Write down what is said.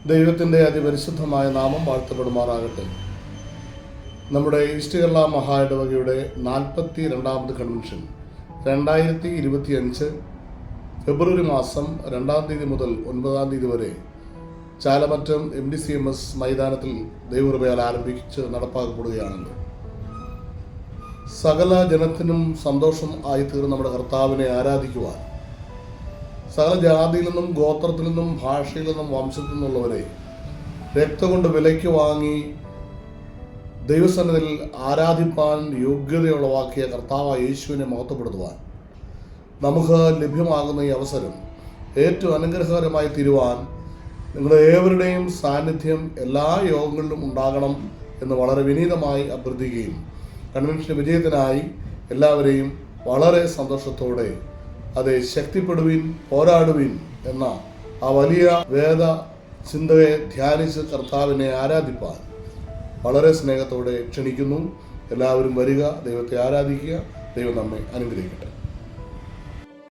ദൈവത്തിൻ്റെ അതിപരിശുദ്ധമായ നാമം വാഴ്ത്തപ്പെടുമാറാകട്ടെ. നമ്മുടെ ഈസ്റ്റ് കേരള മഹാ ഇടവകയുടെ 42ാമത് കൺവെൻഷൻ 2025 ഫെബ്രുവരി മാസം 2-ാം തീയതി മുതൽ 9-ാം തീയതി വരെ ചാലമറ്റം MDCMS മൈതാനത്തിൽ ദൈവകൃപയാൽ ആരംഭിച്ച് നടപ്പാക്കപ്പെടുകയാണല്ലോ. സകല ജനത്തിനും സന്തോഷം ആയിത്തീർന്ന നമ്മുടെ കർത്താവിനെ ആരാധിക്കുവാൻ സകല ജാതിയിൽ നിന്നും ഗോത്രത്തിൽ നിന്നും ഭാഷയിൽ നിന്നും വംശത്തിൽ നിന്നുള്ളവരെ രക്തം കൊണ്ട് വിലയ്ക്ക് വാങ്ങി ദൈവസന്നിധിയിൽ ആരാധിപ്പാൻ യോഗ്യതയുളവാക്കിയ കർത്താവായ യേശുവിനെ മഹത്വപ്പെടുത്തുവാൻ നമുക്ക് ലഭ്യമാകുന്ന ഈ അവസരം ഏറ്റവും അനുഗ്രഹകരമായി തീരുവാൻ നിങ്ങളുടെ ഏവരുടെയും സാന്നിധ്യം എല്ലാ യോഗങ്ങളിലും ഉണ്ടാകണം എന്ന് വളരെ വിനീതമായി അഭ്യർത്ഥിക്കുകയും കൺവെൻഷൻ വിജയത്തിനായി എല്ലാവരെയും വളരെ സന്തോഷത്തോടെ അതെ ശക്തിപ്പെടുവിൻ, പോരാടുവിൻ എന്ന ആ വലിയ വേദ ചിന്തയെ ധ്യാനിച്ച് കർത്താവിനെ ആരാധിപ്പാൻ വളരെ സ്നേഹത്തോടെ ക്ഷണിക്കുന്നു. എല്ലാവരും വരിക, ദൈവത്തെ ആരാധിക്കുക. ദൈവം നമ്മെ അനുഗ്രഹിക്കട്ടെ.